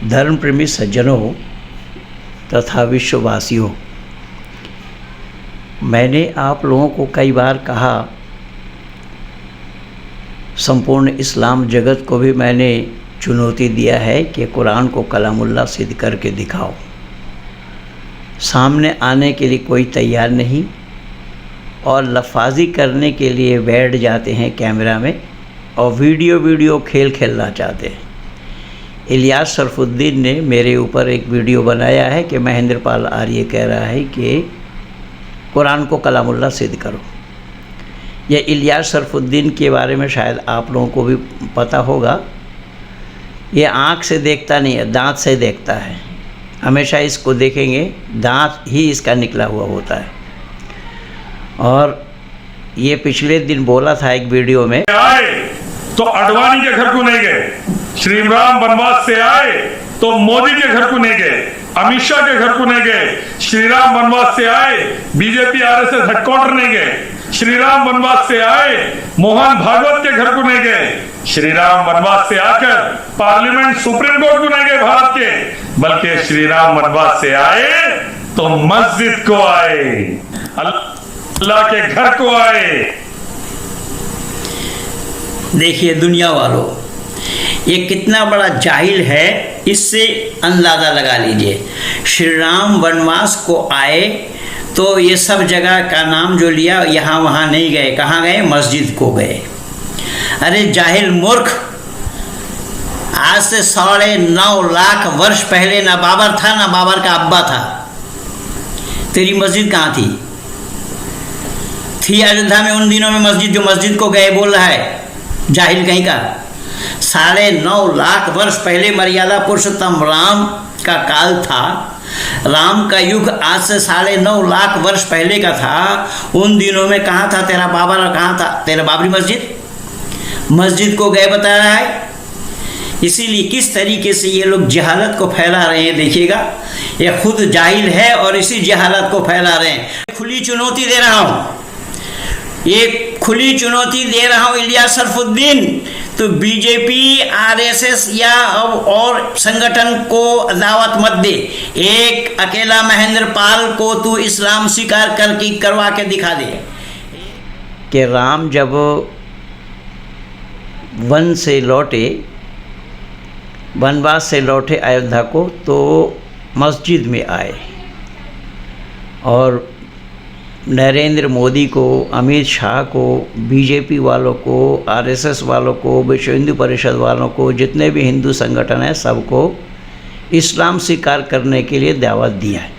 धर्म प्रेमी सज्जनों तथा विश्ववासियों, मैंने आप लोगों को कई बार कहा, संपूर्ण इस्लाम जगत को भी मैंने चुनौती दिया है कि कुरान को कलामुल्लाह सिद्ध करके दिखाओ। सामने आने के लिए कोई तैयार नहीं और लफाजी करने के लिए बैठ जाते हैं कैमरा में और वीडियो खेल खेलना चाहते हैं। इलियास शरफुद्दीन ने मेरे ऊपर एक वीडियो बनाया है कि महेंद्रपाल आर्य कह रहा है कि कुरान को कलामुल्लाह सिद्ध करो। यह इलियास शरफुद्दीन के बारे में शायद आप लोगों को भी पता होगा। ये आँख से देखता नहीं है, दांत से देखता है। हमेशा इसको देखेंगे, दांत ही इसका निकला हुआ होता है। और ये पिछले दिन बोला था एक वीडियो में, आए तो अडवाणी के घर को नहीं गए, श्री राम वनवास से आए तो मोदी के घर को नहीं गए, अमित शाह के घर को नहीं गए। श्री राम वनवास से आए बीजेपी आरएसएस हेडक्वार्टर नहीं गए। श्री राम वनवास से आए मोहन भागवत के घर को नहीं गए। श्री राम वनवास से आकर पार्लियामेंट सुप्रीम कोर्ट को नहीं गए भारत के, बल्कि श्री राम वनवास से आए तो मस्जिद को आए, अल्लाह के घर को आए। देखिए दुनिया वालों, ये कितना बड़ा जाहिल है, इससे अंदाज़ा लगा लीजिए। श्री राम वनवास को आए तो ये सब जगह का नाम जो लिया, यहाँ वहाँ नहीं गए। कहाँ गए? मस्जिद को गए। अरे जाहिल मूर्ख, आज से 9.5 लाख वर्ष पहले ना बाबर था, ना बाबर का अब्बा था। तेरी मस्जिद कहाँ थी? थी अयोध्या में उन दिनों में मस्जिद, जो मस्जिद को गए बोल रहा है, जाहिल कहीं का। 9.5 लाख वर्ष पहले मर्यादा पुरुषोत्तम राम का काल था। राम का युग आज से 9.5 लाख वर्ष पहले का था। उन दिनों में कहाँ था तेरा बाबर और कहाँ था तेरा बाबरी मस्जिद? मस्जिद को गए बता रहा है। इसीलिए किस तरीके से ये लोग जहालत को फैला रहे हैं, देखिएगा। ये खुद जाहिल है और इसी जहालत को फैला रहे हैं। खुली चुनौती दे रहा हूँ, ये खुली चुनौती दे रहा हूँ इलियास शरफुद्दीन। तो बीजेपी आरएसएस या और संगठन को दावत मत दे। एक अकेला महेंद्रपाल को तू इस्लाम स्वीकार करवा के दिखा दे कि राम जब वन से लौटे, वनवास से लौटे अयोध्या को, तो मस्जिद में आए और नरेंद्र मोदी को, अमित शाह को, बीजेपी वालों को, आरएसएस वालों को, विश्व हिंदू परिषद वालों को, जितने भी हिंदू संगठन हैं, सबको इस्लाम स्वीकार करने के लिए दावत दिया है।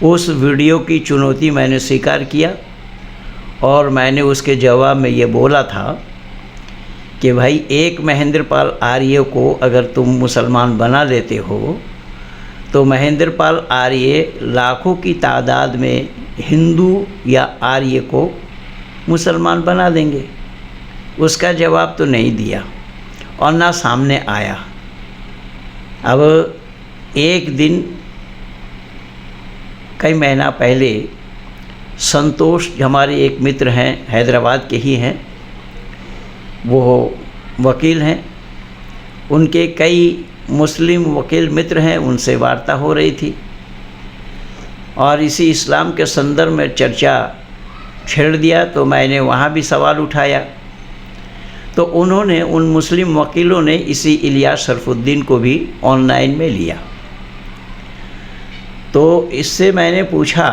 उस वीडियो की चुनौती मैंने स्वीकार किया और मैंने उसके जवाब में ये बोला था कि भाई, एक महेंद्रपाल आर्य को अगर तुम मुसलमान बना देते हो तो महेंद्रपाल आर्य लाखों की तादाद में हिंदू या आर्य को मुसलमान बना देंगे। उसका जवाब तो नहीं दिया और ना सामने आया। अब एक दिन कई महीना पहले संतोष, हमारे एक मित्र हैं, हैदराबाद के ही हैं, वो वकील हैं, उनके कई मुस्लिम वकील मित्र हैं, उनसे वार्ता हो रही थी और इसी इस्लाम के संदर्भ में चर्चा छेड़ दिया। तो मैंने वहाँ भी सवाल उठाया तो उन्होंने, उन मुस्लिम वकीलों ने इसी इलियास शरफुद्दीन को भी ऑनलाइन में लिया। तो इससे मैंने पूछा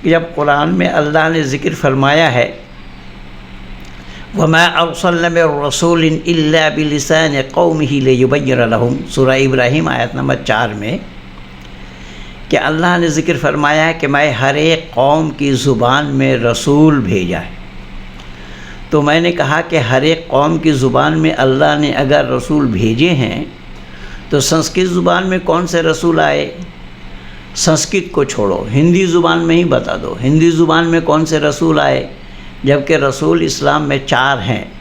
कि जब कुरान में अल्लाह ने ज़िक्र फरमाया है, वमा अरसलना मिर रसूलिन इल्ला बिलिसान कौमिही लियुबय्यिन लहुम, सूरह इब्राहिम आयत नंबर 4 में, कि अल्लाह ने ज़िक्र फरमाया है कि मैं हर एक कौम की ज़ुबान में रसूल भेजा है। तो मैंने कहा कि हर एक कौम की ज़ुबान में अल्लाह ने अगर रसूल भेजे हैं तो संस्कृत ज़ुबान में कौन से रसूल आए? संस्कृत को छोड़ो, हिंदी ज़ुबान में ही बता दो, हिंदी ज़ुबान में कौन से रसूल आए? जबकि रसूल इस्लाम में 4 हैं,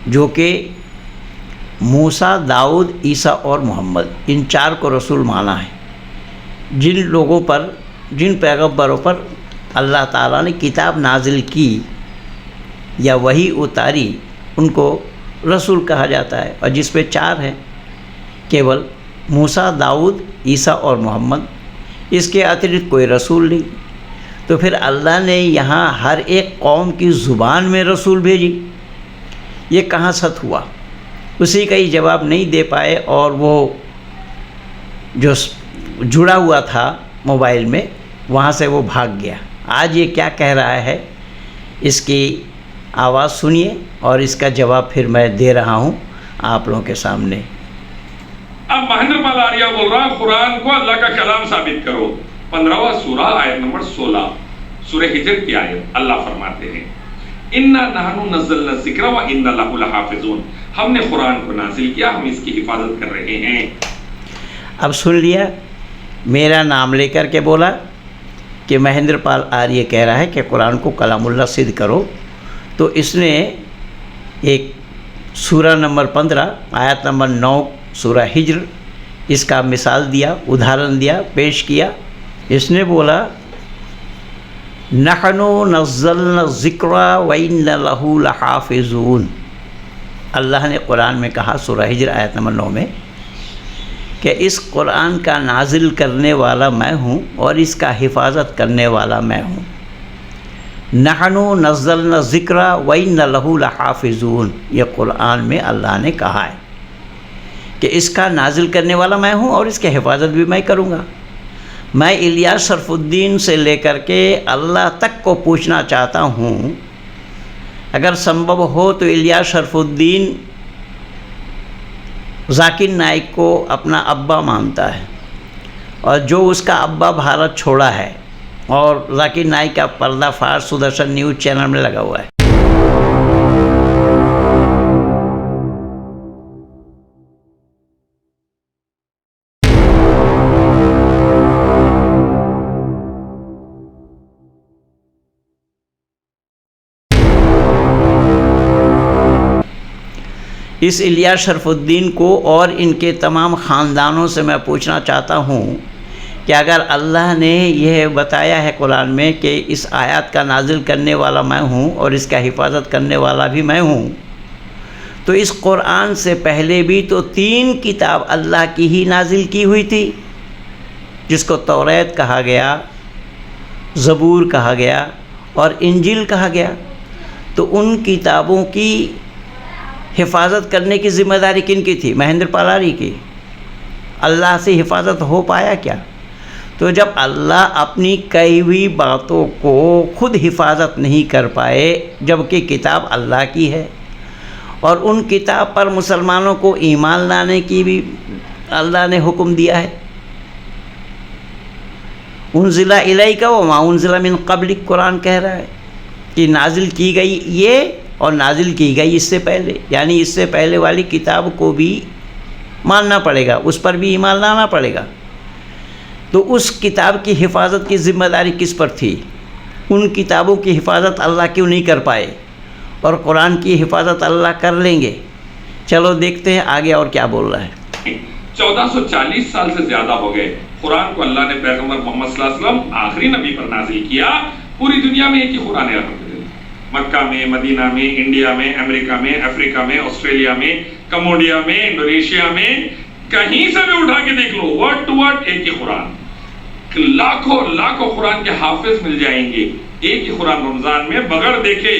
जो कि मूसा, दाऊद, ईसा और मोहम्मद, इन 4 को रसूल माना है। जिन लोगों पर, जिन पैगम्बरों पर अल्लाह ताला ने किताब नाजिल की या वही उतारी, उनको रसूल कहा जाता है। और जिस पे 4 हैं, केवल मूसा, दाऊद, ईसा और मोहम्मद, इसके अतिरिक्त कोई रसूल नहीं। तो फिर अल्लाह ने यहाँ हर एक कौम की ज़ुबान में रसूल भेजी, ये कहाँ सत हुआ? उसी का ही जवाब नहीं दे पाए और वो जो जुड़ा हुआ था मोबाइल में, वहाँ से वो भाग गया। आज ये क्या कह रहा है, इसकी आवाज़ सुनिए और इसका जवाब फिर मैं दे रहा हूँ आप लोगों के सामने। अब महेंद्र पाल आर्या बोल रहा है, कुरान को अल्लाह का कलाम साबित करो। 15वां सूरा आयत नंबर 16 सूरह हिजर की आयत, अल्लाह फरमाते हैं इन्ना नहनु नज़्ज़लना ज़िक्र व इन्ना लहु लहाफ़िज़ून, हमने कुरान को नाज़िल किया, हम इसकी हिफाजत कर रहे हैं। अब सुन लिया, मेरा नाम लेकर के बोला कि महेंद्र पाल आर्य कह रहा है कि कुरान को कलामुल्लाह सिद्ध करो। तो इसने एक सूरा नंबर 15 आयत नंबर 9 सूरा हिज्र, इसका मिसाल दिया, उदाहरण दिया, पेश किया। इसने बोला नहनु नज़्ज़लना ज़िक्रा व इन्ना लहु लहाफ़िज़ून। अल्लाह ने कुरान में कहा सूरा हिज्र आयत नंबर 9 में कि इस कुरान का नाजिल करने वाला मैं हूँ और इसका हिफाजत करने वाला मैं हूँ। नहनु नज़्ज़लना ज़िक्रा व इन्ना लहु लहाफ़िज़ून, ये कुरान में अल्लाह ने कहा है कि इसका नाजिल करने वाला मैं हूँ और इसकी हिफाजत भी मैं करूँगा। मैं इलियास शरफुद्दीन से लेकर के अल्लाह तक को पूछना चाहता हूँ, अगर संभव हो तो इलियास शरफुद्दीन जाकिर नाइक को अपना अब्बा मानता है और जो उसका अब्बा भारत छोड़ा है, और जाकिर नाइक का पर्दाफाश सुदर्शन न्यूज़ चैनल में लगा हुआ है। इस इलियास शरफुद्दीन को और इनके तमाम ख़ानदानों से मैं पूछना चाहता हूँ कि अगर अल्लाह ने यह बताया है कुरान में कि इस आयत का नाजिल करने वाला मैं हूँ और इसका हिफाजत करने वाला भी मैं हूँ, तो इस कुरान से पहले भी तो 3 किताब अल्लाह की ही नाजिल की हुई थी, जिसको तौरात कहा गया, ज़बूर कहा गया और इंजील कहा गया। तो उन किताबों की हिफाजत करने की ज़िम्मेदारी किन की थी? महेंद्र पाल आर्य की। अल्लाह से हिफाजत हो पाया क्या? तो जब अल्लाह अपनी कही हुई बातों को खुद हिफाजत नहीं कर पाए, जबकि किताब अल्लाह की है और उन किताब पर मुसलमानों को ईमान लाने की भी अल्लाह ने हुक्म दिया है। उनज़िला इलैका व मा उनज़िला मिन क़ब्लिक, कुरान कह रहा है कि नाजिल की गई ये और नाजिल की गई इससे पहले, यानी इससे पहले वाली किताब को भी मानना पड़ेगा, उस पर भी ईमान लाना पड़ेगा। तो उस किताब की हिफाजत की ज़िम्मेदारी किस पर थी? उन किताबों की हिफाजत अल्लाह क्यों नहीं कर पाए और कुरान की हिफाजत अल्लाह कर लेंगे? चलो देखते हैं आगे और क्या बोल रहा है। 1440 साल से ज़्यादा हो गए कुरान को अल्लाह ने पैगंबर मोहम्मद सल्लल्लाहु अलैहि वसल्लम आखिरी नबी पर नाजिल किया। पूरी दुनिया में एक ही कुरान है, मक्का में, मदीना में, इंडिया में, अमेरिका में, अफ्रीका में, ऑस्ट्रेलिया में, कम्बोडिया में, इंडोनेशिया में, कहीं से भी उठा के देख लो, वर्ड टू वर्ड एक ही कुरान। लाखों लाखों कुरान के हाफिज मिल जाएंगे एक ही कुरान। रमजान में बगैर देखे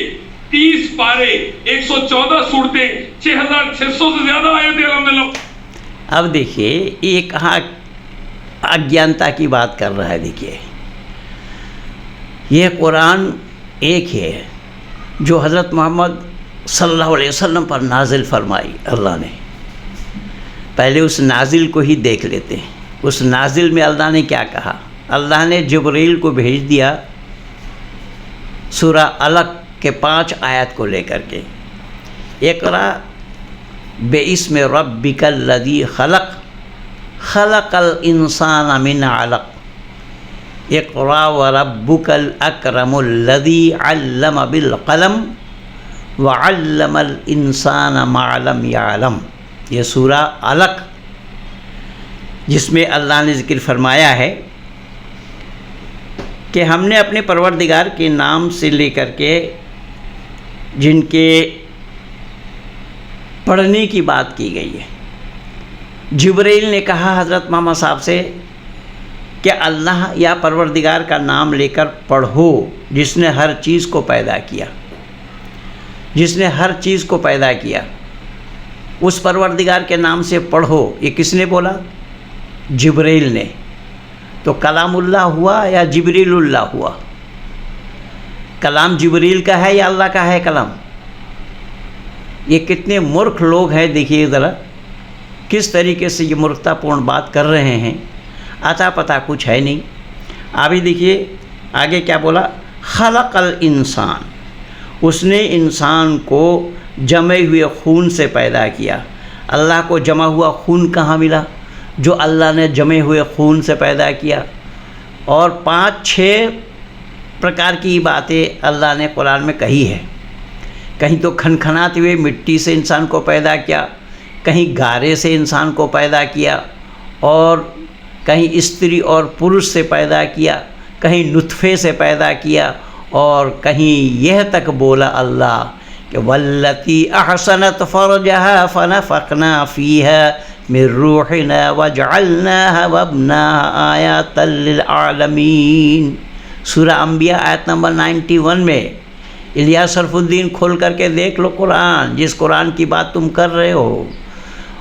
30 पारे, 114 सूरतें, 6600 से ज्यादा आयतें अल्हम्दुलिल्लाह। अब देखिए ये कहाँ अज्ञानता की बात कर रहा है। देखिए यह कुरान एक ही है जो हज़रत मोहम्मद सल्लल्लाहु अलैहि वसल्लम पर नाजिल फरमाई अल्लाह ने। पहले उस नाजिल को ही देख लेते हैं। उस नाजिल में अल्लाह ने क्या कहा? अल्लाह ने जिब्रील को भेज दिया सूरा अलक के 5 आयत को लेकर के, इक़रा बिइस्मि रब्बिकल लज़ी खलक़ खलक़ल इंसान मिन अलक़ इक़रा व रब्बुकल अकरमुल लज़ी अल्लम बिल क़लम व अल्लमल इंसान मा लम यअलम। ये सूरा अलक, जिसमें अल्लाह ने ज़िक्र फरमाया है कि हमने अपने परवरदिगार के नाम से लेकर के जिनके पढ़ने की बात की गई है, जिब्रील ने कहा हज़रत मोहम्मद साहब से कि अल्लाह या परवरदिगार का नाम लेकर पढ़ो जिसने हर चीज़ को पैदा किया, जिसने हर चीज़ को पैदा किया, उस परवरदिगार के नाम से पढ़ो। ये किसने बोला? जिब्रील ने। तो कलामुल्लाह हुआ या जिब्रीलुल्लाह हुआ? कलाम जिब्रील का है या अल्लाह का है कलाम? ये कितने मूर्ख लोग हैं, देखिए ज़रा किस तरीके से ये मूर्खतापूर्ण बात कर रहे हैं। आता पता कुछ है नहीं। अभी देखिए आगे क्या बोला, खलक़ल इंसान, उसने इंसान को जमे हुए खून से पैदा किया। अल्लाह को जमा हुआ खून कहाँ मिला? जो अल्लाह ने जमे हुए खून से पैदा किया। और 5-6 प्रकार की बातें अल्लाह ने कुरान में कही है। कहीं तो खनखनाते हुए मिट्टी से इंसान को पैदा किया, कहीं गारे से इंसान को पैदा किया, और कहीं स्त्री और पुरुष से पैदा किया, कहीं नुत्फ़े से पैदा किया, और कहीं यह तक बोला अल्लाह कि वल्लती अहसनत फ़रजहा फ़नफ़ख़ना फ़ीहा मिन रूहिना वजअलनाहा वब्नाहा आयातल लिल आलमीन। सूरह अंबिया आयत नंबर 91 में। इलियास सरफुद्दीन खोल करके देख लो कुरान, जिस कुरान की बात तुम कर रहे हो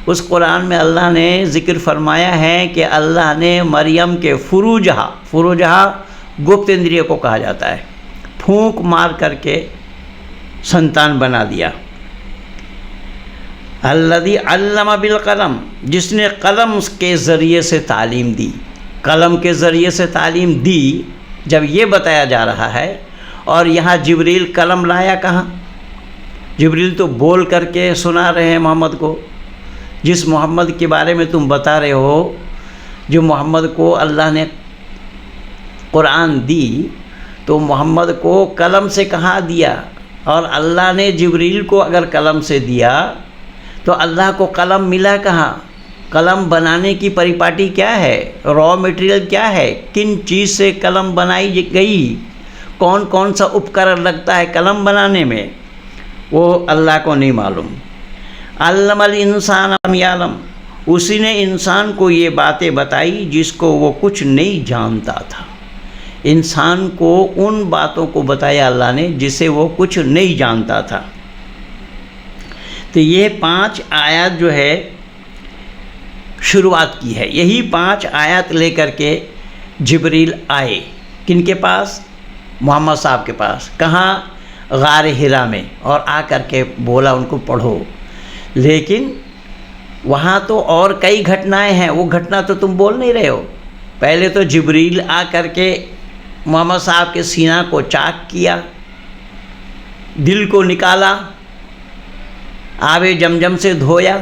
उस कुरान में अल्लाह ने ज़िक्र फरमाया है कि अल्लाह ने मरियम के फुरूजहा गुप्त इंद्रिय को कहा जाता है, फूंक मार करके संतान बना दिया। अल्लज़ी अल्लम बिल कलम, जिसने कलम के ज़रिए से तालीम दी, कलम के ज़रिए से तालीम दी। जब ये बताया जा रहा है, और यहाँ जिब्रील कलम लाया कहाँ? जिब्रील तो बोल करके सुना रहे हैं मोहम्मद को। जिस मोहम्मद के बारे में तुम बता रहे हो, जो मोहम्मद को अल्लाह ने कुरान दी, तो मोहम्मद को कलम से कहाँ दिया? और अल्लाह ने जिब्रील को अगर कलम से दिया तो अल्लाह को कलम मिला कहाँ? कलम बनाने की परिपाटी क्या है? रॉ मटेरियल क्या है? किन चीज़ से कलम बनाई गई? कौन कौन सा उपकरण लगता है कलम बनाने में? वो अल्लाह को नहीं मालूम। अल्लमल इंसान मा यालम, उसी ने इंसान को ये बातें बताई जिसको वो कुछ नहीं जानता था। इंसान को उन बातों को बताया अल्लाह ने जिसे वो कुछ नहीं जानता था। तो ये 5 आयत जो है शुरुआत की है। यही 5 आयत लेकर के जिब्रील आए किनके पास? मोहम्मद साहब के पास। कहाँ? गार हिरा में। और आ कर के बोला उनको पढ़ो। लेकिन वहाँ तो और कई घटनाएं हैं, वो घटना तो तुम बोल नहीं रहे हो। पहले तो जिब्रील आ कर के मोहम्मद साहब के सीना को चाक किया, दिल को निकाला, आबे जमजम से धोया,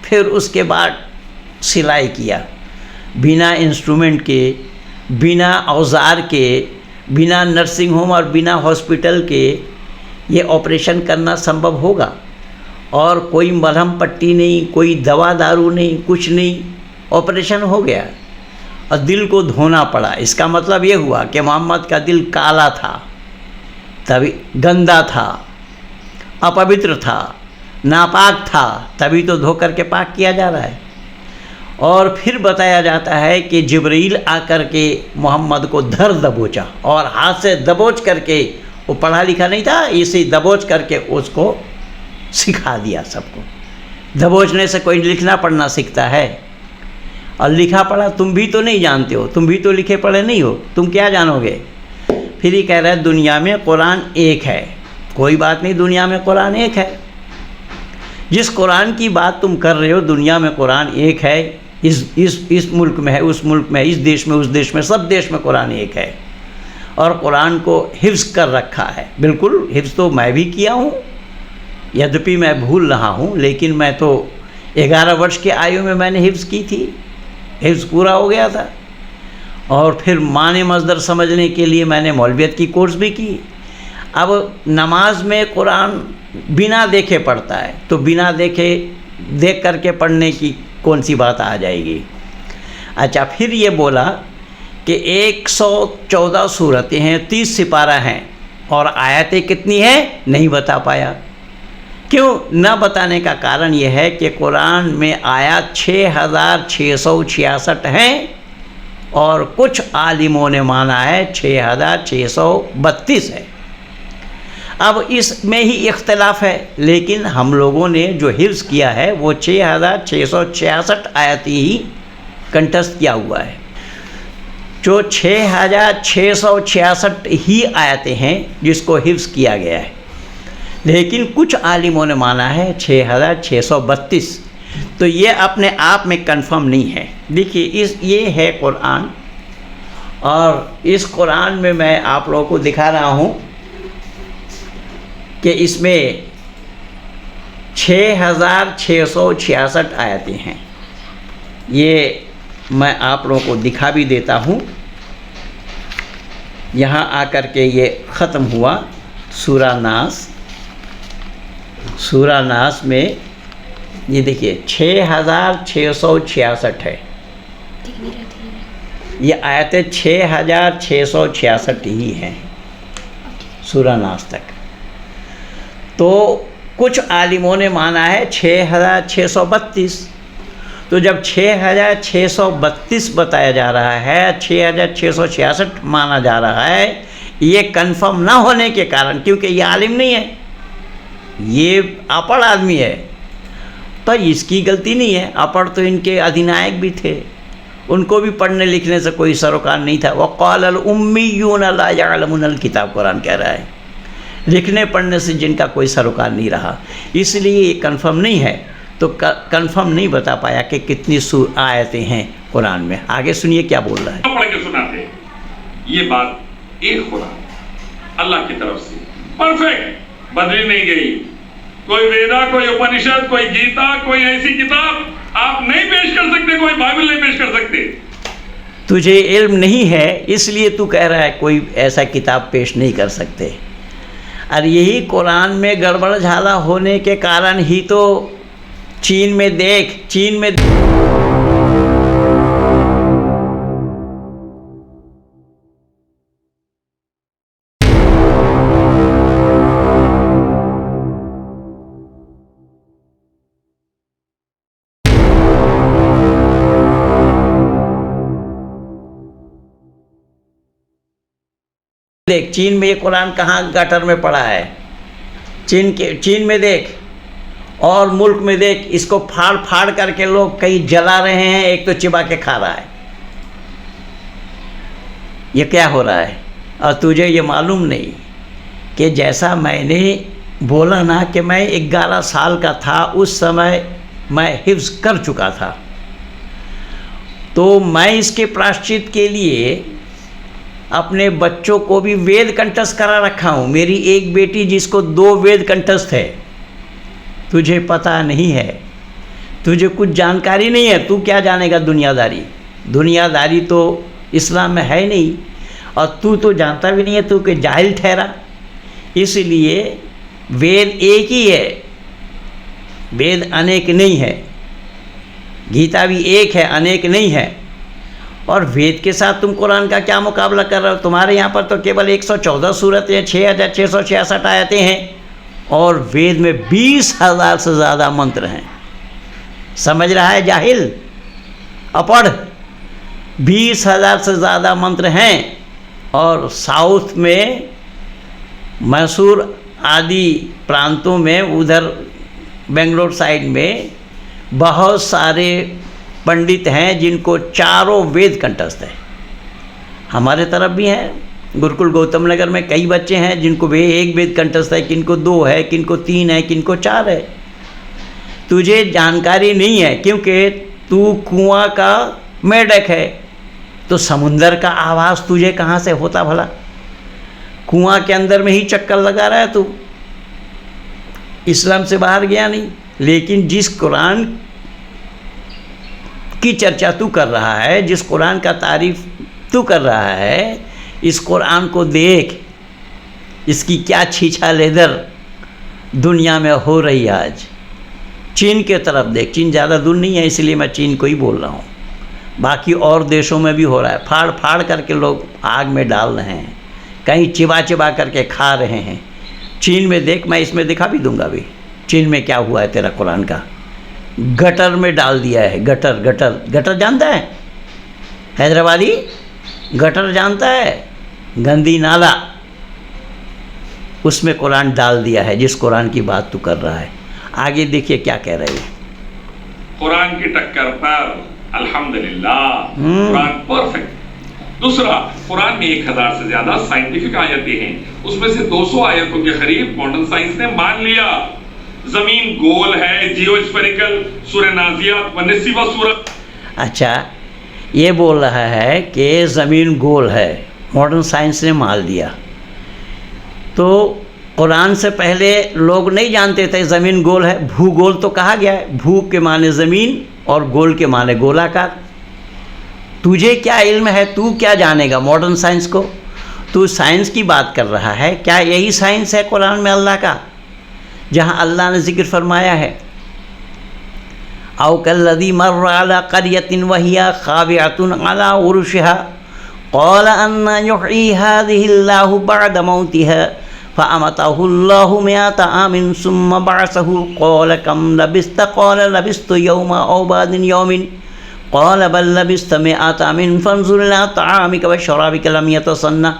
फिर उसके बाद सिलाई किया। बिना इंस्ट्रूमेंट के, बिना औजार के, बिना नर्सिंग होम और बिना हॉस्पिटल के ये ऑपरेशन करना संभव होगा? और कोई मलहम पट्टी नहीं, कोई दवा दारू नहीं, कुछ नहीं, ऑपरेशन हो गया और दिल को धोना पड़ा। इसका मतलब ये हुआ कि मोहम्मद का दिल काला था, तभी गंदा था, अपवित्र था, नापाक था, तभी तो धो करके पाक किया जा रहा है। और फिर बताया जाता है कि जिब्रील आकर के मोहम्मद को धर दबोचा और हाथ से दबोच करके, वो पढ़ा लिखा नहीं था, इसे दबोच करके उसको सिखा दिया सबको। दबोचने से कोई लिखना पढ़ना सीखता है? और लिखा पढ़ा तुम भी तो नहीं जानते हो, तुम भी तो लिखे पढ़े नहीं हो, तुम क्या जानोगे? फिर ये कह रहा है दुनिया में कुरान एक है। कोई बात नहीं, दुनिया में कुरान एक है। जिस कुरान की बात तुम कर रहे हो, दुनिया में कुरान एक है। इस मुल्क में है, उस मुल्क में, इस देश में, उस देश में, सब देश में कुरान एक है। और कुरान को हिफ्ज़ कर रखा है। बिल्कुल हिफ्ज़ तो मैं भी किया हूँ, यद्यपि मैं भूल रहा हूँ, लेकिन मैं तो 11 वर्ष की आयु में मैंने हिफ्ज़ की थी, हिफ्ज़ पूरा हो गया था। और फिर माने मज़दर समझने के लिए मैंने मौलवियत की कोर्स भी की। अब नमाज में कुरान बिना देखे पढ़ता है, तो बिना देख करके पढ़ने की कौन सी बात आ जाएगी? अच्छा, फिर ये बोला कि 114 सूरतें हैं, 30 सिपारा हैं, और आयतें कितनी हैं नहीं बता पाया। क्यों न बताने का कारण यह है कि कुरान में आयत 6666 हैं और कुछ आलिमों ने माना है 6632 है। अब इसमें ही इख्तलाफ है, लेकिन हम लोगों ने जो हिफ्ज़ किया है वो 6666 आयत ही कंठस्थ किया हुआ है। जो 6666 ही आयतें हैं जिसको हिफ्ज़ किया गया है, लेकिन कुछ आलिमों ने माना है 6632। तो ये अपने आप में कंफर्म नहीं है। देखिए ये है कुरान, और इस कुरान में मैं आप लोगों को दिखा रहा हूँ कि इसमें 6666 आयतें हैं। ये मैं आप लोगों को दिखा भी देता हूँ। यहाँ आकर के ये ख़त्म हुआ सूरा नास। सूरा नास में ये देखिए 6666 है। ये आयतें 6666 ही हैं सूरा नास तक। तो कुछ आलिमों ने माना है 6632। तो जब 6632 बताया जा रहा है, 6666 माना जा रहा है, ये कंफर्म ना होने के कारण, क्योंकि ये आलिम नहीं है, ये अपढ़ आदमी है, पर इसकी गलती नहीं है। अपढ़ तो इनके अधिनायक भी थे, उनको भी पढ़ने लिखने से कोई सरोकार नहीं था। वक़ालल उम्मियून ला यअलमूनल किताब, कुरान कह रहा है, लिखने पढ़ने से जिनका कोई सरोकार नहीं रहा, इसलिए ये कंफर्म नहीं है। तो कंफर्म नहीं बता पाया कि कितनी आयतें हैं कुरान में। आगे सुनिए क्या बोल रहा है। पढ़ के सुनाते, ये बात एक कुरान अल्लाह की तरफ से परफेक्ट, बदली नहीं गई। कोई वेदा, कोई उपनिषद, कोई गीता, कोई ऐसी किताब आप नहीं पेश कर सकते, कोई बाइबल नहीं पेश कर सकते। तुझे इल्म नहीं है इसलिए तू कह रहा है कोई ऐसा किताब पेश नहीं कर सकते। और यही कुरान में गड़बड़ झाला होने के कारण ही तो चीन में देख चीन में ये कुरान कहाँ गटर में पड़ा है। चीन में देख और मुल्क में देख, इसको फाड़ फाड़ करके लोग कई जला रहे हैं, एक तो चिबा के खा रहा है। ये क्या हो रहा है? और तुझे ये मालूम नहीं कि जैसा मैंने बोला ना कि मैं 11 साल का था, उस समय मैं हिफ्ज़ कर चुका था, तो मैं इसके प्रायश्चित के लिए अपने बच्चों को भी वेद कंठस्थ करा रखा हूँ। मेरी एक बेटी जिसको 2 वेद कंठस्थ है, तुझे पता नहीं है, तुझे कुछ जानकारी नहीं है। तू क्या जानेगा दुनियादारी तो इस्लाम में है नहीं, और तू तो जानता भी नहीं है, तू के जाहिल ठहरा। इसलिए वेद एक ही है, वेद अनेक नहीं है। गीता भी एक है, अनेक नहीं है। और वेद के साथ तुम कुरान का क्या मुकाबला कर रहे हो? तुम्हारे यहाँ पर तो केवल 114 सूरतें, 6666 आयतें हैं, और वेद में 20,000 से ज़्यादा मंत्र हैं। समझ रहा है जाहिल, अपढ़? 20,000 से ज़्यादा मंत्र हैं। और साउथ में मैसूर आदि प्रांतों में, उधर बेंगलोर साइड में बहुत सारे पंडित हैं जिनको चारों वेद कंठस्थ है। हमारे तरफ भी हैं, गुरुकुल गौतम नगर में कई बच्चे हैं जिनको वे एक वेद कंठस्थ है, किनको 2 है, किनको 3 है, किनको 4 है। तुझे जानकारी नहीं है क्योंकि तू कुआं का मेढक है, तो समुंदर का आवाज़ तुझे कहाँ से होता भला? कुआं के अंदर में ही चक्कर लगा रहा है तू, इस्लाम से बाहर गया नहीं। लेकिन जिस कुरान की चर्चा तू कर रहा है, जिस कुरान का तारीफ तू कर रहा है, इस कुरान को देख, इसकी क्या छीछा लेदर दुनिया में हो रही है आज। चीन के तरफ देख, चीन ज़्यादा दूर नहीं है, इसलिए मैं चीन को ही बोल रहा हूँ। बाकी और देशों में भी हो रहा है, फाड़ फाड़ करके लोग आग में डाल रहे हैं, कहीं चिबा चिबा करके खा रहे हैं। चीन में देख, मैं इसमें दिखा भी दूंगा भी, चीन में क्या हुआ है तेरा कुरान का? गटर में डाल दिया है। गटर गटर गटर जानता है? हैदराबादी गटर जानता है? गंदी नाला, उसमें कुरान डाल दिया है, जिस कुरान की बात तू कर रहा है। आगे देखिए क्या कह रहे हैं। कुरान की टक्कर पर अल्हम्दुलिल्लाह, कुरान परफेक्ट। दूसरा, कुरान में 1000 से ज्यादा साइंटिफिक आयतें हैं, उसमें से 200 आयतों के करीब मॉडर्न साइंस ने मान लिया। जमीन गोल है, जियोस्फेरिकल, सूरह नाज़ियात 19वां सूरत। अच्छा, ये बोल रहा है कि ज़मीन गोल है, मॉडर्न साइंस ने मान लिया। तो कुरान से पहले लोग नहीं जानते थे ज़मीन गोल है। भूगोल तो कहा गया है, भू के माने ज़मीन और गोल के माने गोलाकार। तुझे क्या इल्म है? तू क्या जानेगा मॉडर्न साइंस को? तू साइंस की बात कर रहा है। क्या यही साइंस है कुरान में अल्लाह का, जहाँ अल्लाह ने ज़िक्र फरमाया है औ कल्लज़ी मर्र अला क़र्यतिन वहिया ख़ाविअतुन अला उरुशिहा क़ाल अन्ना युह्यी हाज़िहिल्लाहु बअद मौतिहा फ़अमतहुल्लाहु मिअता आमिन सुम्मा बअसहु क़ाल कम लबिस्त क़ाल लबिस्तु यौमा औ बअद यौमिन क़ाल बल लबिस्त मिअता आमिन फ़न्ज़ुर इला तआमिक व शराबिक लम यतसन्ना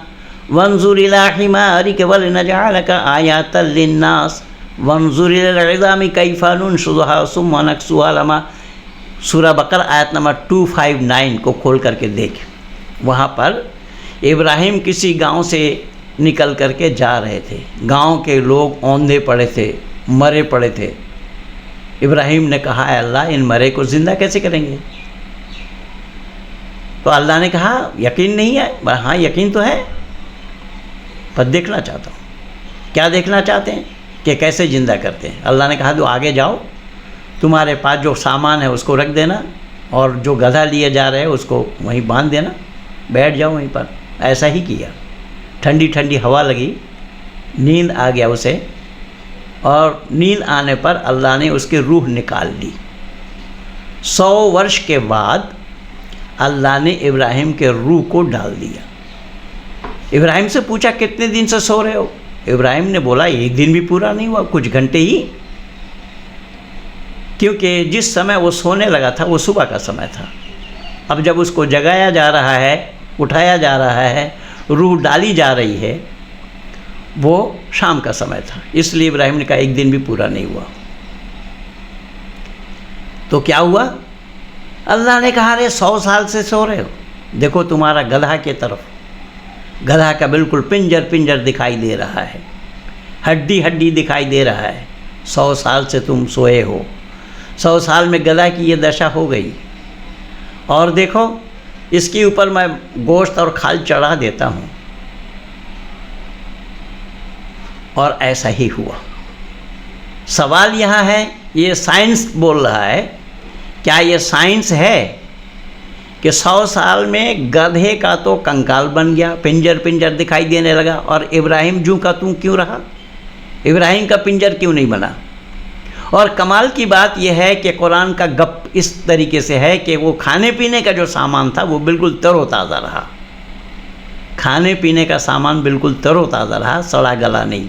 वन्ज़ुर इला हिमारिक वलिनजअलक आयातल लिन्नास वन्ज़ुर इला इज़ामि कैफ़ा नुनशुज़ुहा सुम्मा नक्सुहा लमा। सूरह बकर आयत नंबर 259 को खोल करके देख। वहाँ पर इब्राहिम किसी गांव से निकल करके जा रहे थे। गांव के लोग औंधे पड़े थे, मरे पड़े थे। इब्राहिम ने कहा, अल्लाह इन मरे को ज़िंदा कैसे करेंगे? तो अल्लाह ने कहा, यकीन नहीं है? हाँ यकीन तो है, पर देखना चाहता हूँ। क्या देखना चाहते हैं? कि कैसे ज़िंदा करते हैं। अल्लाह ने कहा, तो आगे जाओ, तुम्हारे पास जो सामान है उसको रख देना और जो गधा लिए जा रहे हैं उसको वहीं बांध देना, बैठ जाओ वहीं पर। ऐसा ही किया। ठंडी ठंडी हवा लगी, नींद आ गया उसे, और नींद आने पर अल्लाह ने उसकी रूह निकाल ली। 100 वर्ष के बाद अल्लाह ने इब्राहिम के रूह को डाल दिया। इब्राहिम से पूछा, कितने दिन से सो रहे हो? इब्राहिम ने बोला, एक दिन भी पूरा नहीं हुआ, कुछ घंटे ही। क्योंकि जिस समय वो सोने लगा था वो सुबह का समय था। अब जब उसको जगाया जा रहा है, उठाया जा रहा है, रूह डाली जा रही है, वो शाम का समय था। इसलिए इब्राहिम ने कहा एक दिन भी पूरा नहीं हुआ। तो क्या हुआ? अल्लाह ने कहा, अरे 100 साल से सो रहे हो, देखो तुम्हारा गधा के तरफ, गधा का बिल्कुल पिंजर पिंजर दिखाई दे रहा है, हड्डी हड्डी दिखाई दे रहा है। 100 साल से तुम सोए हो। 100 साल में गधा की ये दशा हो गई। और देखो, इसके ऊपर मैं गोश्त और खाल चढ़ा देता हूँ। और ऐसा ही हुआ। सवाल यहाँ है, ये साइंस बोल रहा है, क्या ये साइंस है कि 100 साल में गधे का तो कंकाल बन गया, पिंजर पिंजर दिखाई देने लगा, और इब्राहिम जूं का तूं क्यों रहा? इब्राहिम का पिंजर क्यों नहीं बना? और कमाल की बात यह है कि कुरान का गप इस तरीके से है कि वो खाने पीने का जो सामान था वो बिल्कुल तरोताज़ा रहा। खाने पीने का सामान बिल्कुल तरोताज़ा रहा, सड़ा गला नहीं।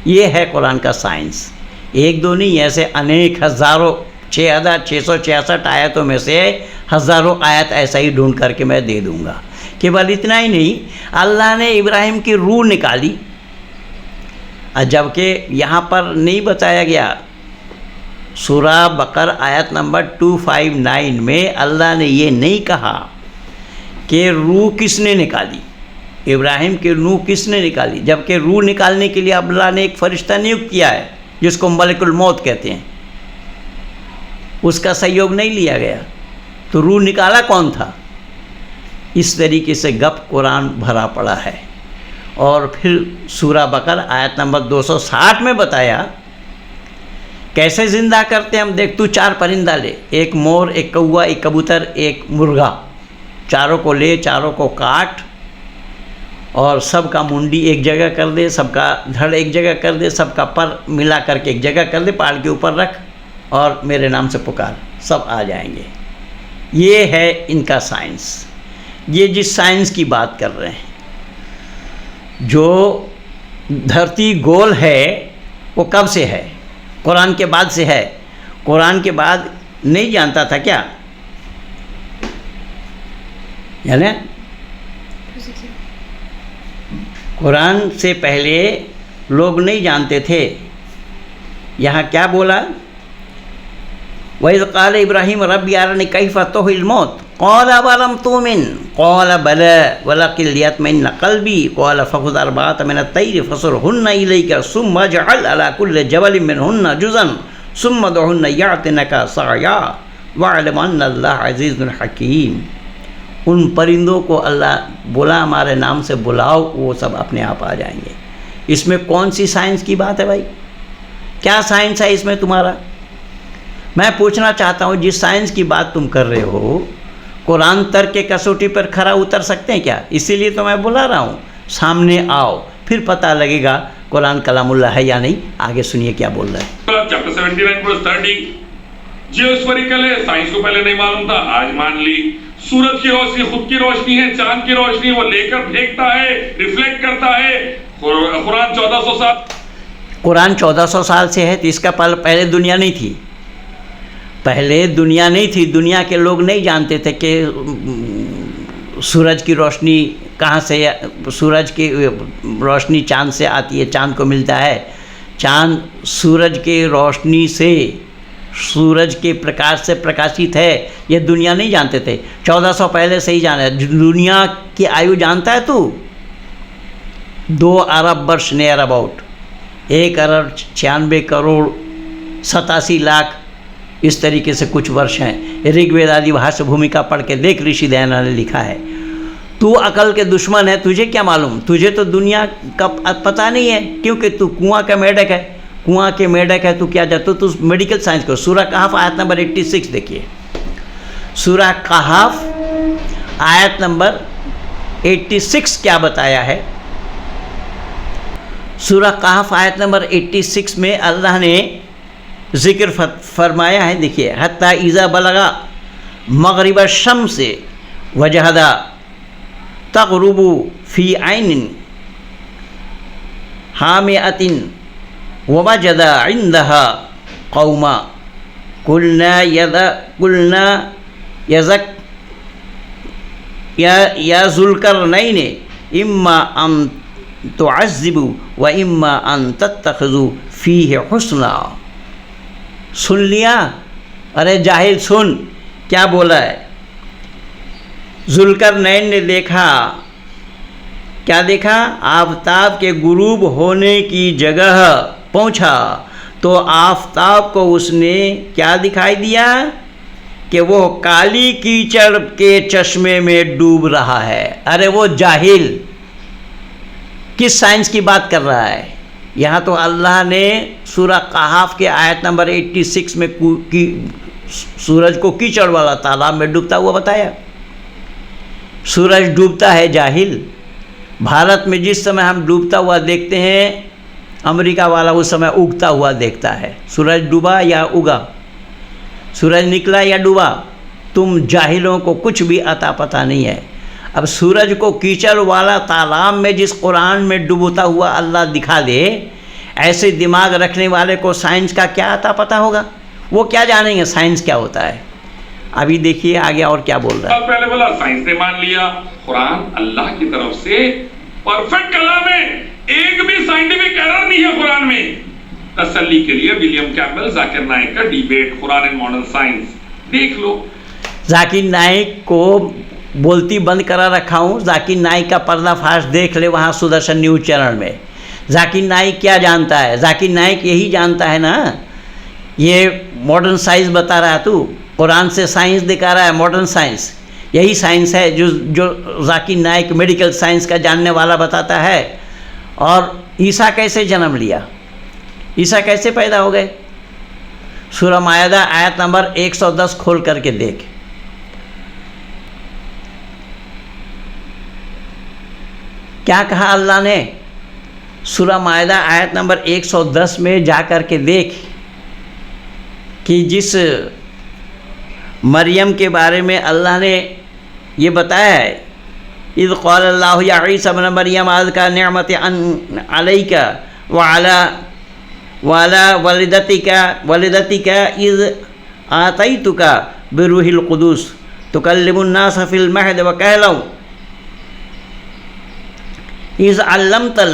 ये है कुरान का साइंस। एक दो नहीं, ऐसे अनेक हज़ारों, 6666 आयतों में से हज़ारों आयत ऐसा ही ढूंढ करके मैं दे दूँगा। केवल इतना ही नहीं, अल्लाह ने इब्राहिम की रूह निकाली, जबकि यहाँ पर नहीं बताया गया। सूरह बकर आयत नंबर 259 में अल्लाह ने ये नहीं कहा कि रूह किसने निकाली, इब्राहिम की रूह किसने निकाली, जबकि रूह निकालने के लिए अल्लाह ने एक फ़रिश्ता नियुक्त किया है जिसको मलकुल मौत कहते हैं। उसका सहयोग नहीं लिया गया, तो रूह निकाला कौन था? इस तरीके से गप कुरान भरा पड़ा है। और फिर सूरह बकर आयत नंबर 260 में बताया कैसे ज़िंदा करते हैं हम। देख, तू 4 परिंदा ले, एक मोर, एक कौवा, एक कबूतर, एक मुर्गा, चारों को ले, चारों को काट और सबका मुंडी एक जगह कर दे, सबका धड़ एक जगह कर दे, सबका पर मिला करके एक जगह कर दे, पहाड़ के ऊपर रख और मेरे नाम से पुकार, सब आ जाएंगे। ये है इनका साइंस। ये जिस साइंस की बात कर रहे हैं, जो धरती गोल है वो कब से है? कुरान के बाद से है, कुरान के बाद नहीं जानता था क्या? यानी कुरान से पहले लोग नहीं जानते थे। यहाँ क्या बोला? वइज़ क़ाल इब्राहीम रब्बी अरनी कैफ़ तुहिल मौत क़ाल अवलम तुमिन क़ाल बला वलकिन लियत्मइन्ना क़ल्बी क़ाल फ़ख़ुज़ अर्बअतम मिनत तैर फ़सुरहुन्ना इलैका सुम्मा इजअल अला कुल्लि जबलिन मिनहुन्ना जुज़'अन सुम्मा उदउहुन्ना यअतिनका सअया वअलम अन्ना अल्लाह अज़ीज़ुन हकीम। उन परिंदों को अल्लाह बोला हमारे नाम से बुलाओ, वो सब अपने आप आ जाएंगे। इसमें कौन सी साइंस की बात है भाई? क्या साइंस है इसमें तुम्हारा? मैं पूछना चाहता हूँ, जिस साइंस की बात तुम कर रहे हो, कुरान तर्क के कसौटी पर खरा उतर सकते हैं क्या? इसीलिए तो मैं बुला रहा हूँ, सामने आओ, फिर पता लगेगा कुरान कलामुल्लाह है या नहीं। आगे सुनिए क्या बोल रहा है। चैप्टर 79 वर्स 30 जियोस्फेरिकल है, साइंस को पहले नहीं मालूम था, आज मान ली। सूरज की रोशनी खुद की रोशनी है, चांद की रोशनी वो लेकर फेंकता है, रिफ्लेक्ट करता है। कुरान 1400 साल, कुरान 1400 साल से है, तो इसका पहले दुनिया नहीं थी। पहले दुनिया नहीं थी, दुनिया के लोग नहीं जानते थे कि सूरज की रोशनी कहाँ से, सूरज की रोशनी चांद से आती है, चांद को मिलता है। चांद सूरज के रोशनी से, सूरज के प्रकाश से प्रकाशित है, ये दुनिया नहीं जानते थे। 1400 पहले से ही जाना। दुनिया की आयु जानता है तू? 2 अरब वर्ष नियर अबाउट, 1 अरब 96 करोड़ 87 लाख इस तरीके से कुछ वर्ष हैं। ऋग्वेद आदि भाष्य भूमिका पढ़ के देख, ऋषि दयानंद ने लिखा है। तू अकल के दुश्मन है, तुझे क्या मालूम? तुझे तो दुनिया का पता नहीं है, क्योंकि तू कुआं का मेढक है। कुआं के मेढक है, तू क्या जानता? तू मेडिकल साइंस को। सूरह कहफ आयत नंबर 86 देखिए। सूरह कहफ आयत नंबर 86 क्या बताया है? सूरह कहफ आयत नंबर 86 में अल्लाह ने ज़िक्र फरमाया है। देखिए, हत्ता इज़ा बलगा मग़रिब शम्स से वजहदा तग़रुबु फ़ी ऐनिन हामिअतिन ववजदा इंदहा कौमा कुलना यज़क या ज़ुल्करनैन इम्मा अन तुअज़्ज़िबू व इम्मा अन तत्तख़िज़ू फ़ीहि हुस्ना। सुन लिया? अरे जाहिल सुन, क्या बोला है? ज़ुल्करनैन ने देखा, क्या देखा? आफ़ताब के गुरूब होने की जगह पहुंचा तो आफ़ताब को उसने क्या दिखाई दिया? कि वो काली कीचड़ के चश्मे में डूब रहा है। अरे वो जाहिल किस साइंस की बात कर रहा है? यहाँ तो अल्लाह ने सूरह कहफ के आयत नंबर 86 में सूरज को कीचड़ वाला तालाब में डूबता हुआ बताया। सूरज डूबता है जाहिल। भारत में जिस समय हम डूबता हुआ देखते हैं, अमेरिका वाला उस समय उगता हुआ देखता है। सूरज डूबा या उगा, सूरज निकला या डूबा, तुम जाहिलों को कुछ भी अता पता नहीं है। अब सूरज को कीचड़ वाला तालाब में जिस कुरान में डूबता हुआ अल्लाह दिखा दे, ऐसे दिमाग रखने वाले को साइंस का क्या अता पता होगा? वो क्या जानेंगे साइंस क्या होता है? अभी देखिए आगे और क्या बोल रहा है। पहले बोला साइंस ने मान लिया, कुरान अल्लाह की तरफ से परफेक्ट कलाम है, एक भी साइंटिफिक एरर नहीं है कुरान में। तसल्ली के लिए विलियम कैम्पबेल, जाकिर नाइक का debate Quran and modern science देख लो। जाकिर नाइक को बोलती बंद करा रखा हूँ, जाकिर नाइक का पर्दाफाश देख ले वहाँ सुदर्शन न्यूज़ चैनल में। जाकिर नाइक क्या जानता है? जाकिर नाइक यही जानता है ना, ये मॉडर्न साइंस बता रहा है, तू कुरान से साइंस दिखा रहा है। मॉडर्न साइंस यही साइंस है जो जाकिर नाइक मेडिकल साइंस का जानने वाला बताता है। और ईसा कैसे जन्म लिया, ईसा कैसे पैदा हो गए? सूरह मायदा आयत नंबर 110 खोल करके देख। क्या कहा अल्लाह ने? सूरह मायदा आयत नंबर 110 में जा कर के देख कि जिस मरियम के बारे में अल्लाह ने ये बताया है, इज़ क़ाल अल्लाहु या ईसा इब्न मरियम अज़्का निअमती अलैका व अला वाला वलिदतिका इज़ आतैतुका बिरूहिल कुदूस तुकल्लिमुन्नास फिल महद व कहलौ इज़ अल्लमतल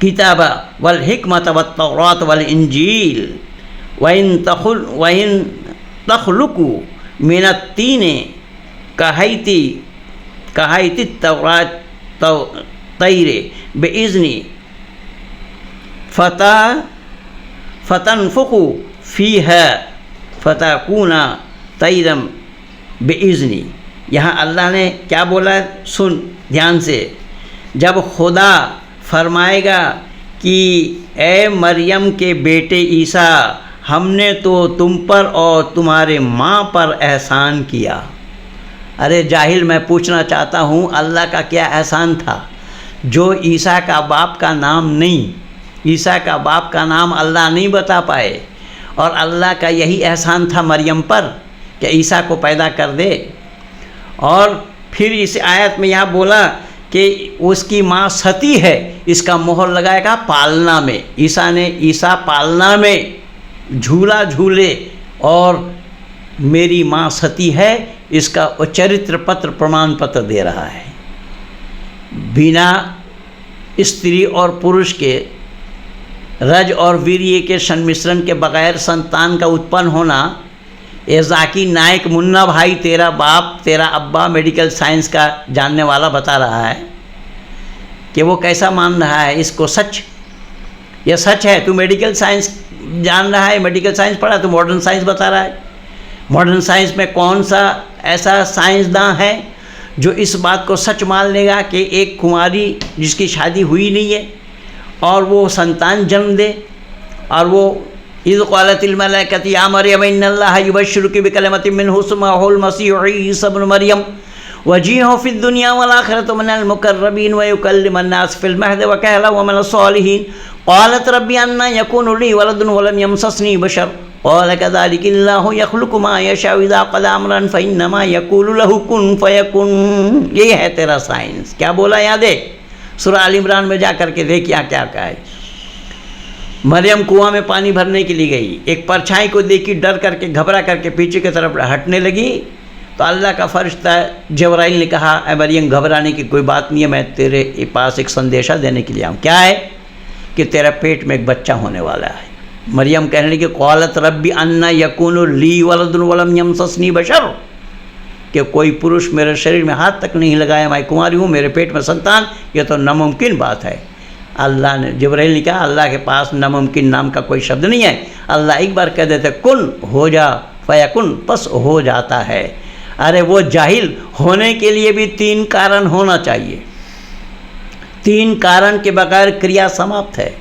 किताबा वल हिकमत वत तौरात वल इंजील वइन तखलुकु मिनत तीने कहाइती तौरात तैरे बेइज़्नी फतनफुकु फ़ीहा फ़तकूना तैरम बेइज़्नी। यहाँ अल्लाह ने क्या बोला, सुन ध्यान से। जब खुदा फरमाएगा कि ए मरियम के बेटे ईसा, हमने तो तुम पर और तुम्हारे माँ पर एहसान किया। अरे जाहिल, मैं पूछना चाहता हूँ अल्लाह का क्या एहसान था जो ईसा का बाप का नाम नहीं, ईसा का बाप का नाम अल्लाह नहीं बता पाए, और अल्लाह का यही एहसान था मरियम पर कि ईसा को पैदा कर दे। और फिर इस आयत में यहाँ बोला कि उसकी माँ सती है, इसका मोहर लगाएगा पालना में। ईसा पालना में झूला झूले और मेरी माँ सती है, इसका चरित्र पत्र प्रमाण पत्र दे रहा है। बिना स्त्री और पुरुष के रज और वीर्य के संमिश्रण के बगैर संतान का उत्पन्न होना, ये जाकी नायक मुन्ना भाई तेरा बाप तेरा अब्बा मेडिकल साइंस का जानने वाला बता रहा है कि वो कैसा मान रहा है इसको सच। ये सच है, तू मेडिकल साइंस जान रहा है, मेडिकल साइंस पढ़ा, तू मॉडर्न साइंस बता रहा है। मॉडर्न साइंस में कौन सा ऐसा साइंसदान है जो इस बात को सच मान लेगा कि एक कुमारी जिसकी शादी हुई नहीं है और वो संतान जन्म दे, और वो इज़ क़ालतिल मलाइकतु या मरियम इन्नल्लाहा युबश्शिरुकी बिकलिमतिन मिन्हु इस्मुहुल मसीहु ईसा इब्न मरियम वजीहन फ़िद दुनिया वल आखिरति मिनल मुक़र्रबीन व युकल्लिमुन नास फ़िल महदि व कहलन व मिनस सालिहीन क़ालत रब्बी अन्ना यकूनु ली वलदुन व लम यमससनी बशर क़ाल कज़ालिकल्लाहु यख़्लुक़ु मा यशाअ इज़ा क़ज़ा अमरन फ़इन्नमा यक़ूलु लहु कुन फ़यकुन। ये है तेरा साइंस। क्या बोला यहाँ देख, सूरह आल इमरान में जा कर के देख यहाँ क्या कहा है। मरियम कुआं में पानी भरने के लिए गई, एक परछाई को देखी, डर करके घबरा करके पीछे की तरफ हटने लगी, तो अल्लाह का फरिश्ता जबराइल ने कहा, ए मरियम घबराने की कोई बात नहीं है, मैं तेरे पास एक संदेशा देने के लिए आऊँ। क्या है कि तेरा पेट में एक बच्चा होने वाला है। मरियम कहने लगी क़ालत रब्बी अन्ना यकूनु ली वलदुन व लम यमससनी बशर, कि कोई पुरुष मेरे शरीर में हाथ तक नहीं लगाया, मैं कुंवारी हूँ, मेरे पेट में संतान, ये तो नामुमकिन बात है। अल्लाह ने, जिब्राइल ने कहा अल्लाह के पास नामुमकिन नाम का कोई शब्द नहीं है। अल्लाह एक बार कह देते कुन हो जा फयकुन, बस हो जाता है। अरे वो जाहिल, होने के लिए भी 3 कारण होना चाहिए। 3 कारण के बगैर क्रिया समाप्त है।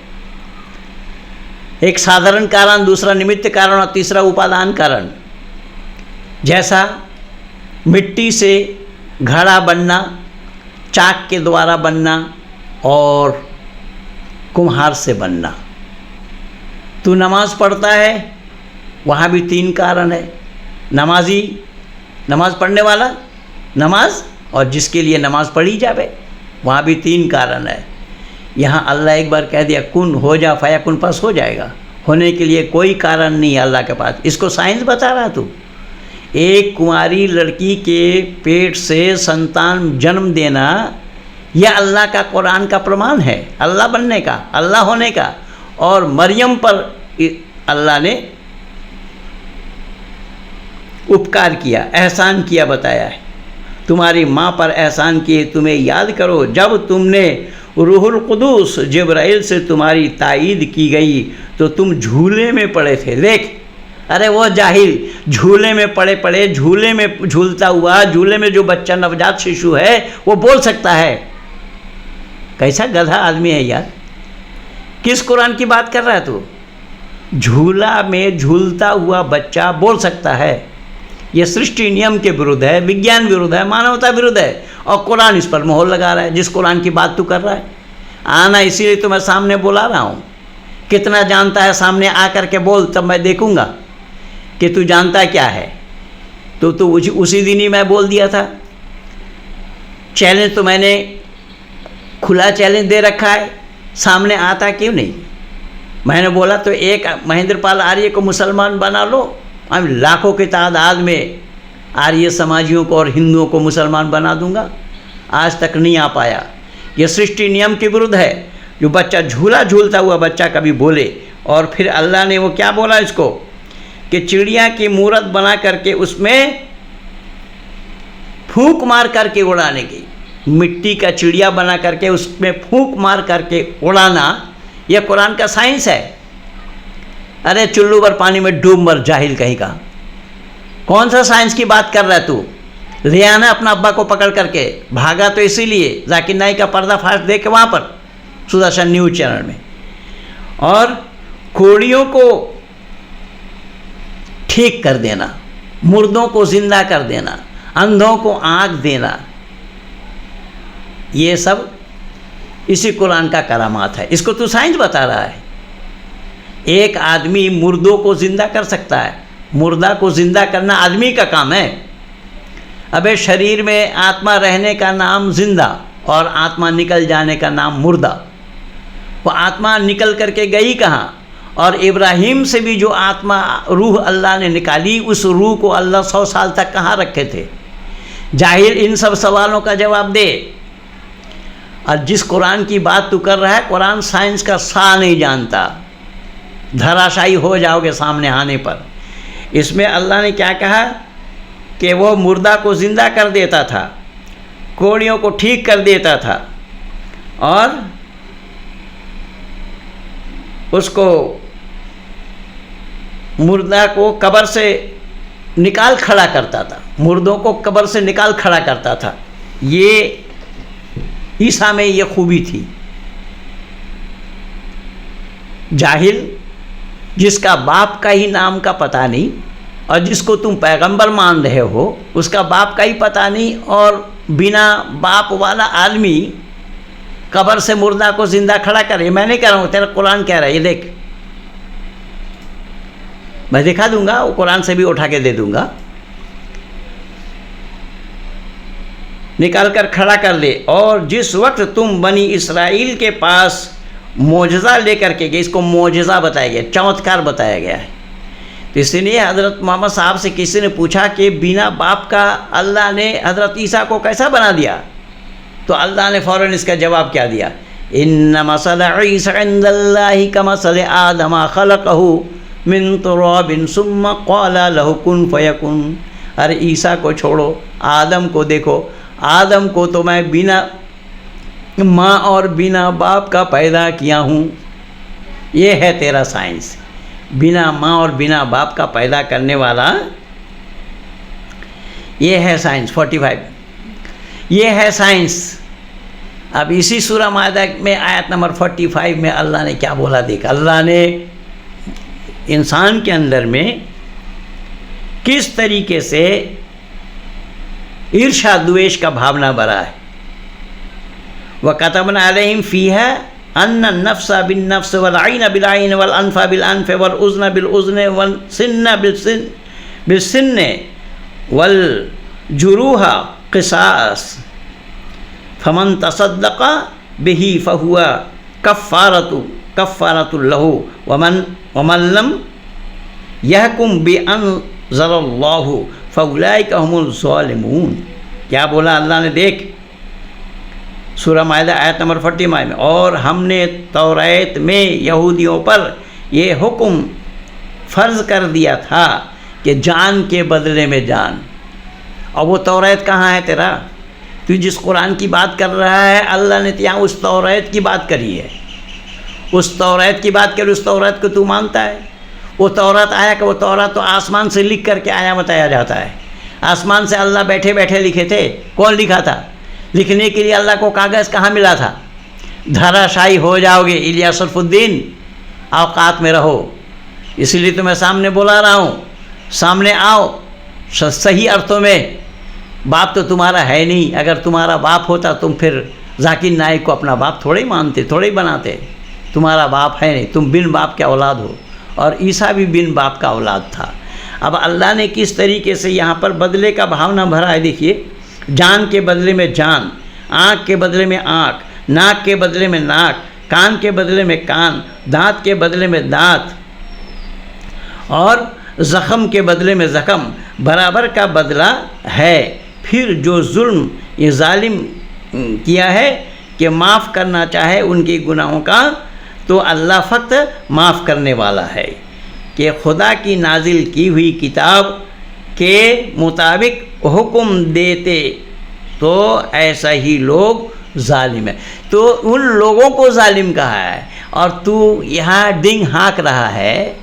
एक साधारण कारण, दूसरा निमित्त कारण और तीसरा उपादान कारण। जैसा मिट्टी से घड़ा बनना, चाक के द्वारा बनना और कुम्हार से बनना। तू नमाज पढ़ता है, वहाँ भी 3 कारण है। नमाजी, नमाज पढ़ने वाला, नमाज, और जिसके लिए नमाज पढ़ी जावे, वहाँ भी 3 कारण है। यहाँ अल्लाह एक बार कह दिया कुन हो जा फयाकुन, पास हो जाएगा। होने के लिए कोई कारण नहीं है अल्लाह के पास। इसको साइंस बता रहा तू। एक कुंवारी लड़की के पेट से संतान जन्म देना, यह अल्लाह का कुरान का प्रमाण है, अल्लाह बनने का, अल्लाह होने का। और मरियम पर अल्लाह ने उपकार किया, एहसान किया, बताया है। तुम्हारी माँ पर एहसान किए, तुम्हें याद करो जब तुमने रूहुल कुदूस जिब्राइल से तुम्हारी तायीद की गई तो तुम झूले में पड़े थे। देख, अरे वो जाहिल, झूले में पड़े पड़े, झूले में झूलता हुआ, झूले में जो बच्चा नवजात शिशु है वो बोल सकता है। कैसा गधा आदमी है यार, किस कुरान की बात कर रहा है तू? झूला में झूलता हुआ बच्चा बोल सकता है। ये सृष्टि नियम के विरुद्ध है, विज्ञान विरुद्ध है, मानवता विरुद्ध है, और कुरान इस पर मोहर लगा रहा है। जिस कुरान की बात तू कर रहा है, आना, इसीलिए तो मैं सामने बुला रहा हूँ। कितना जानता है सामने आ कर के बोल, तब मैं देखूँगा कि तू जानता क्या है। तो उसी दिन ही मैं बोल दिया था। चैलेंज तो मैंने खुला चैलेंज दे रखा है, सामने आता क्यों नहीं? मैंने बोला तो एक महेंद्रपाल आर्य को मुसलमान बना लो, हम लाखों की तादाद में आर्य समाजियों को और हिंदुओं को मुसलमान बना दूंगा। आज तक नहीं आ पाया। ये सृष्टि नियम के विरुद्ध है। जो बच्चा झूला झूलता हुआ बच्चा कभी बोले, और फिर अल्लाह ने वो क्या बोला इसको कि चिड़िया की मूरत बना करके उसमें फूंक मार करके उड़ाने की, मिट्टी का चिड़िया बना करके उसमें फूंक मार करके उड़ाना, यह कुरान का साइंस है। अरे चुल्लू भर पानी में डूब मर जाहिल कहीं का। कौन सा साइंस की बात कर रहा है तू? रियाना अपना अब्बा को पकड़ करके भागा तो इसीलिए जाकिर नाइक का पर्दाफाश दे के वहाँ पर सुदर्शन न्यूज चैनल में। और कोड़ियों को ठीक कर देना, मुर्दों को जिंदा कर देना, अंधों को आँख देना, ये सब इसी कुरान का करामात है। इसको तू साइंस बता रहा है। एक आदमी मुर्दों को जिंदा कर सकता है, मुर्दा को जिंदा करना आदमी का काम है। अबे शरीर में आत्मा रहने का नाम जिंदा और आत्मा निकल जाने का नाम मुर्दा। वो आत्मा निकल करके गई कहाँ? और इब्राहिम से भी जो आत्मा रूह अल्लाह ने निकाली, उस रूह को अल्लाह 100 साल तक कहाँ रखे थे? जाहिल, इन सब सवालों का जवाब दे। और जिस कुरान की बात तू कर रहा है, कुरान साइंस का सा नहीं जानता, धराशायी हो जाओगे सामने आने पर। इसमें अल्लाह ने क्या कहा कि वो मुर्दा को ज़िंदा कर देता था, कोड़ियों को ठीक कर देता था, और उसको मुर्दा को कब्र से निकाल खड़ा करता था, मुर्दों को कब्र से निकाल खड़ा करता था। ये ईसा में ये खूबी थी। जाहिल, जिसका बाप का ही नाम का पता नहीं और जिसको तुम पैगंबर मान रहे हो, उसका बाप का ही पता नहीं, और बिना बाप वाला आदमी कब्र से मुर्दा को जिंदा खड़ा करे। मैं नहीं कह रहा हूँ, तेरा कुरान कह रहा है। ये देख, मैं दिखा दूंगा, वो कुरान से भी उठा के दे दूंगा। निकाल कर खड़ा कर ले। और जिस वक्त तुम बनी इसराइल के पास मोजज़ा लेकर के गए, इसको मोजज़ा बताया गया, चमत्कार बताया गया है। तो इसलिए हज़रत मोहम्मद साहब से किसी ने पूछा कि बिना बाप का अल्लाह ने हज़रत ईसा को कैसा बना दिया? तो अल्लाह ने फ़ौरन इसका जवाब क्या दिया? इन्ना मसला ईसा इंदल्लाहि कमसले आदम खलक़हु मिन तुराबिन सुम्मा क़ाला लहु कुन फ़यकुन। अरे ईसा को छोड़ो, आदम को देखो। आदम को तो मैं बिना माँ और बिना बाप का पैदा किया हूँ। ये है तेरा साइंस, बिना माँ और बिना बाप का पैदा करने वाला। ये है साइंस 45, ये है साइंस। अब इसी सूरह माइदा में आयत नंबर 45 में अल्लाह ने क्या बोला देखा। अल्लाह ने इंसान के अंदर में किस तरीके से ईर्षा द्वेष का भावना भरा है। व कतबना अलैहिम फीहा अन्न नफ्सा बिन नफ्स वल आइन बिल आइन वल अनफा बिल अनफ वल उज़्न बिल उज़्न वल सिन्न बिल सिन्न वल जुरूहा क़िसास फमन तसद्दक़ बिही फहुवा कफ़्फ़ारतु लहु वमन लम यहकुम बिअन्ज़लल्लाहु फ़उलाइका हुमुल ज़ालिमून। क्या बोला अल्लाह ने? देख सूरह माइदा आयत नंबर 40 में, और हमने तौरात में यहूदियों पर ये हुक्म फ़र्ज़ कर दिया था कि जान के बदले में जान। और वो तौरात कहाँ है तेरा? तू जिस कुरान की बात कर रहा है, अल्लाह ने यहाँ उस तौरात की बात करी है, उस तौरात की बात करी। उस तौरात को तू मानता है? वो तौरात आया कि वो तौरात तो आसमान से लिख करके आया बताया जाता है। आसमान से अल्लाह बैठे बैठे लिखे थे। कौन लिखा था? लिखने के लिए अल्लाह को कागज़ कहाँ मिला था? धराशायी हो जाओगे इलिया सरफुद्दीन, औकात में रहो। इसलिए तो मैं सामने बुला रहा हूँ, सामने आओ। सही अर्थों में बाप तो तुम्हारा है नहीं। अगर तुम्हारा बाप होता तुम फिर जाकिर नाइक को अपना बाप थोड़े ही मानते, थोड़े ही बनाते। तुम्हारा बाप है नहीं, तुम बिन बाप के औलाद हो, और ईसा भी बिन बाप का औलाद था। अब अल्लाह ने किस तरीके से यहाँ पर बदले का भावना भरा है। देखिए, जान के बदले में जान, आँख के बदले में आँख, नाक के बदले में नाक, कान के बदले में कान, दांत के बदले में दांत और ज़ख़म के बदले में ज़ख़म बराबर का बदला है। फिर जो जुल्म ये जालिम किया है कि माफ़ करना चाहे उनके गुनाहों का, तो अल्लाह फ़क़त माफ़ करने वाला है कि खुदा की नाजिल की हुई किताब के मुताबिक हुक्म देते तो ऐसा ही लोग जालिम है। तो उन लोगों को जालिम कहा है और तू यहाँ डिंग हाँक रहा है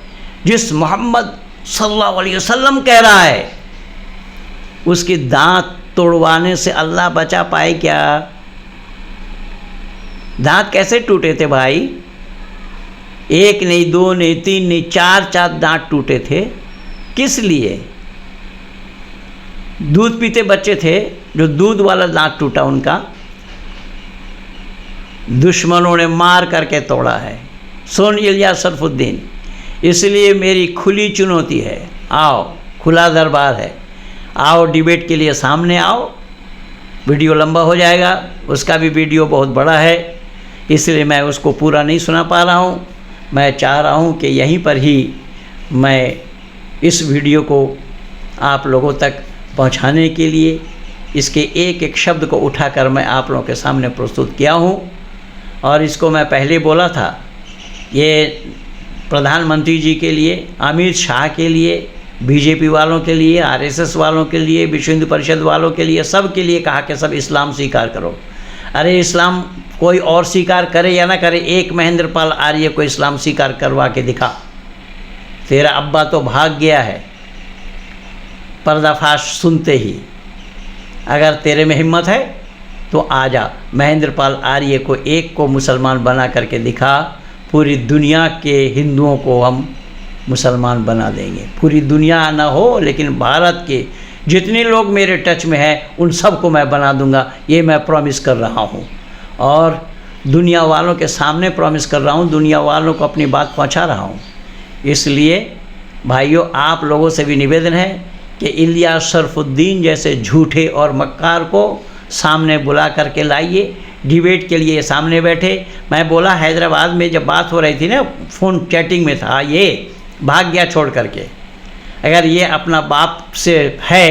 जिस मोहम्मद सल्लल्लाहु अलैहि वसल्लम कह रहा है उसके दांत तोड़वाने से अल्लाह बचा पाए क्या? दांत कैसे टूटे थे भाई? एक नहीं, दो नहीं, तीन नहीं, चार दांत टूटे थे। किस लिए? दूध पीते बच्चे थे जो दूध वाला दांत टूटा उनका दुश्मनों ने मार करके तोड़ा है। सुन इलियास शरफुद्दीन, इसलिए मेरी खुली चुनौती है, आओ, खुला दरबार है, आओ डिबेट के लिए सामने आओ। वीडियो लंबा हो जाएगा, उसका भी वीडियो बहुत बड़ा है, इसलिए मैं उसको पूरा नहीं सुना पा रहा हूँ। मैं चाह रहा हूँ कि यहीं पर ही मैं इस वीडियो को आप लोगों तक पहुँचाने के लिए इसके एक एक शब्द को उठाकर मैं आप लोगों के सामने प्रस्तुत किया हूँ। और इसको मैं पहले बोला था, ये प्रधानमंत्री जी के लिए, अमित शाह के लिए, बीजेपी वालों के लिए, आरएसएस वालों के लिए, विश्व हिंदू परिषद वालों के लिए, सब के लिए कहा कि सब इस्लाम स्वीकार करो। अरे इस्लाम कोई और स्वीकार करे या ना करे, एक महेंद्र पाल आर्य को इस्लाम स्वीकार करवा के दिखा। तेरा अब्बा तो भाग गया है पर्दाफाश सुनते ही। अगर तेरे में हिम्मत है तो आजा, महेंद्र पाल आर्य को एक को मुसलमान बना करके दिखा। पूरी दुनिया के हिंदुओं को हम मुसलमान बना देंगे। पूरी दुनिया ना हो लेकिन भारत के जितने लोग मेरे टच में हैं उन सबको मैं बना दूंगा, ये मैं प्रॉमिस कर रहा हूँ। और दुनिया वालों के सामने प्रॉमिस कर रहा हूँ, दुनिया वालों को अपनी बात पहुँचा रहा हूँ। इसलिए भाइयों, आप लोगों से भी निवेदन है कि इलियास शरफुद्दीन जैसे झूठे और मक्कार को सामने बुला करके लाइए, डिबेट के लिए सामने बैठे। मैं बोला हैदराबाद में जब बात हो रही थी ना, फ़ोन चैटिंग में था, ये भाग गया छोड़ करके। अगर ये अपना बाप से है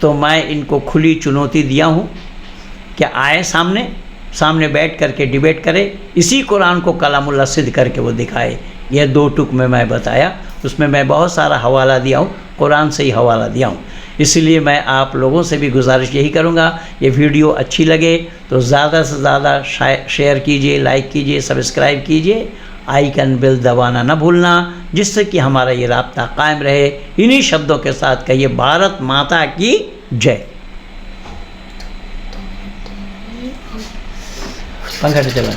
तो मैं इनको खुली चुनौती दिया हूँ कि आए सामने बैठ करके डिबेट करे, इसी कुरान को कलामुल्लाह सिद्ध करके वो दिखाए। यह 2 टुक में मैं बताया, उसमें मैं बहुत सारा हवाला दिया हूँ, कुरान से ही हवाला दिया हूँ। इसलिए मैं आप लोगों से भी गुजारिश यही करूँगा, ये वीडियो अच्छी लगे तो ज़्यादा से ज़्यादा शेयर कीजिए, लाइक कीजिए, सब्सक्राइब कीजिए, आइकन बेल दबाना न भूलना, जिससे कि हमारा ये राब्ता कायम रहे। इन्हीं शब्दों के साथ कहिए भारत माता की जय। पंखा चला।